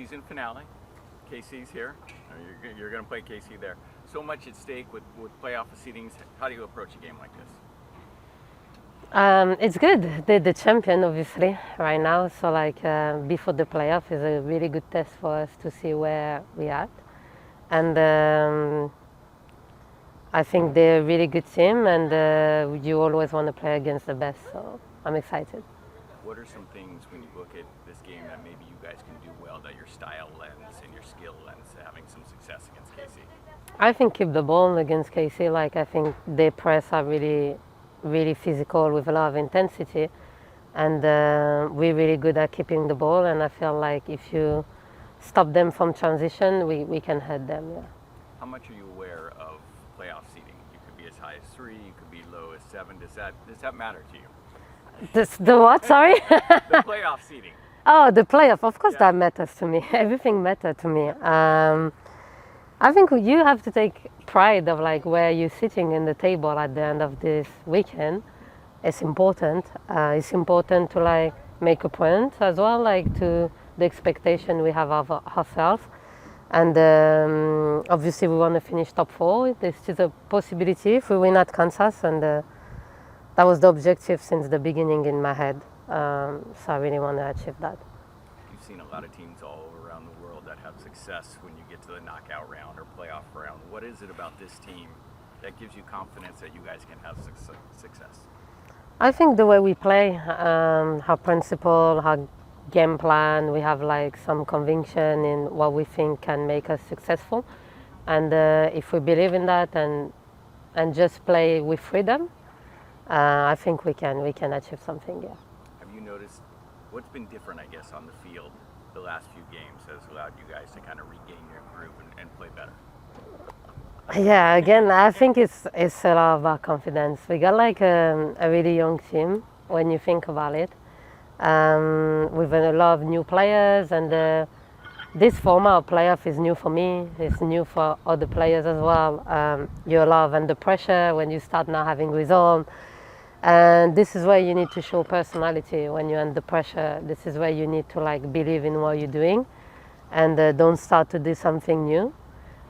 season finale. KC's here. You're going to play KC there. So much at stake with playoff seedings. How do you approach a game like this? It's good. They're the champion, obviously, right now. So, before the playoff is a really good test for us to see where we are. And I think they're a really good team, and you always want to play against the best. So, I'm excited. What are some things when you look at this game that maybe you guys can do well, that your style lends and your skill lends to having some success against KC? I think keep the ball against KC. I think their press are really, really physical with a lot of intensity, and we're really good at keeping the ball. And I feel like if you stop them from transition, we can hurt them. Yeah. How much are you aware of playoff seeding? You could be as high as 3, you could be low as 7. Does that matter to you? The what? Sorry. The playoff seeding. Oh, the playoff. Of course, that matters to me. Everything matters to me. I think you have to take pride of where you're sitting in the table at the end of this weekend. It's important. It's important to make a point as well, to the expectation we have of ourselves. And obviously, we want to finish top 4. This is a possibility if we win at Kansas, and that was the objective since the beginning in my head. So I really want to achieve that. You've seen a lot of teams all around the world that have success when you get to the knockout round or playoff round. What is it about this team that gives you confidence that you guys can have success? I think the way we play, our principle, our game plan, we have some conviction in what we think can make us successful. And if we believe in that and just play with freedom, I think we can achieve something. Yeah. Have you noticed what's been different, I guess, on the field the last few games has allowed you guys to kind of regain your groove and play better? Yeah, again, I think it's a lot about confidence. We got a really young team when you think about it. With a lot of new players, and this format of playoff is new for me. It's new for other players as well. You're a lot under pressure when you start now having results. And this is where you need to show personality when you're under pressure. This is where you need to believe in what you're doing, and don't start to do something new.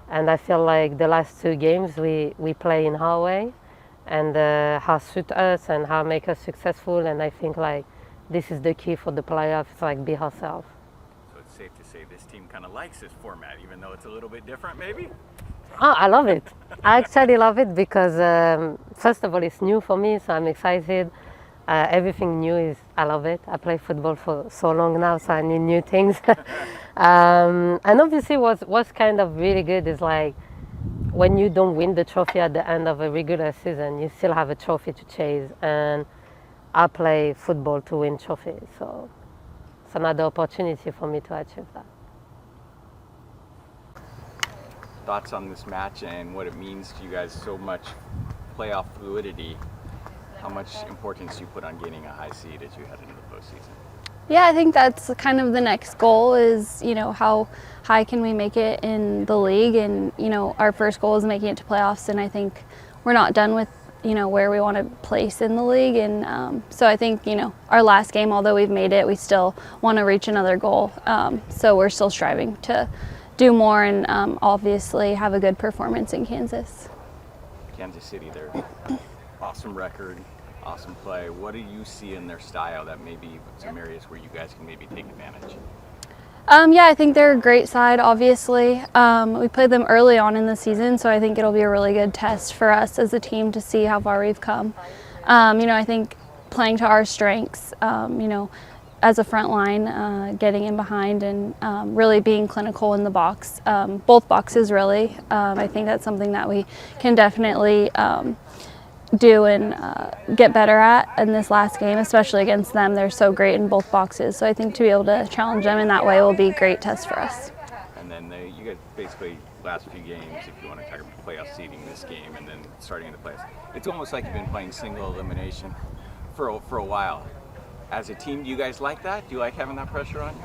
And I feel like the last 2 games we play in our way, and how suit us and how make us successful. And I think this is the key for the playoffs. Be ourselves. So it's safe to say this team kind of likes this format, even though it's a little bit different, maybe? Oh, I love it. I actually love it because, first of all, it's new for me, so I'm excited. Everything new I love it. I play football for so long now, so I need new things. And obviously, what's kind of really good is when you don't win the trophy at the end of a regular season, you still have a trophy to chase. And I play football to win trophies, so it's another opportunity for me to achieve that. Thoughts on this match and what it means to you guys, so much playoff fluidity, how much importance you put on gaining a high seed as you head into the postseason? Yeah, I think that's kind of the next goal is, how high can we make it in the league, and, our first goal is making it to playoffs, and I think we're not done with, where we want to place in the league, and so I think, our last game, although we've made it, we still want to reach another goal, so we're still striving to do more and obviously have a good performance in Kansas. Kansas City, they're awesome record, awesome play. What do you see in their style that maybe some areas where you guys can maybe take advantage? Yeah, I think they're a great side, obviously. We played them early on in the season, so I think it'll be a really good test for us as a team to see how far we've come. I think playing to our strengths, as a front line, getting in behind and really being clinical in the box, both boxes really. I think that's something that we can definitely do and get better at in this last game, especially against them. They're so great in both boxes, so I think to be able to challenge them in that way will be a great test for us. And then you guys basically last few games, if you want to talk about playoff seeding this game and then starting in the playoffs, it's almost like you've been playing single elimination for a while. As a team, do you guys like that? Do you like having that pressure on you?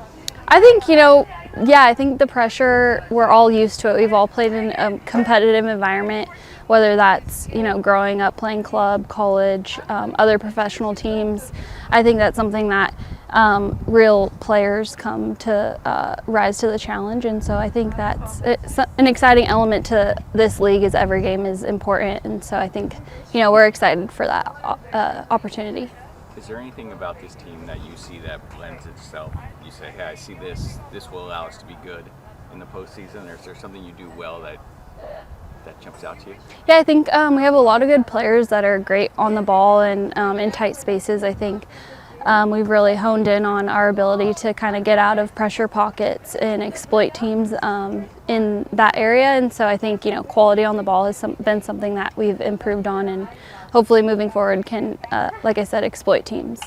I think, I think the pressure, we're all used to it. We've all played in a competitive environment, whether that's, growing up playing club, college, other professional teams. I think that's something that real players come to rise to the challenge. And so I think it's an exciting element to this league, is every game is important. And so I think, we're excited for that opportunity. Is there anything about this team that you see that lends itself? You say, hey, I see this will allow us to be good in the postseason, or is there something you do well that jumps out to you? Yeah, I think we have a lot of good players that are great on the ball and in tight spaces. I think we've really honed in on our ability to kind of get out of pressure pockets and exploit teams in that area. And so I think, quality on the ball has been something that we've improved on, and hopefully moving forward can, like I said, exploit teams.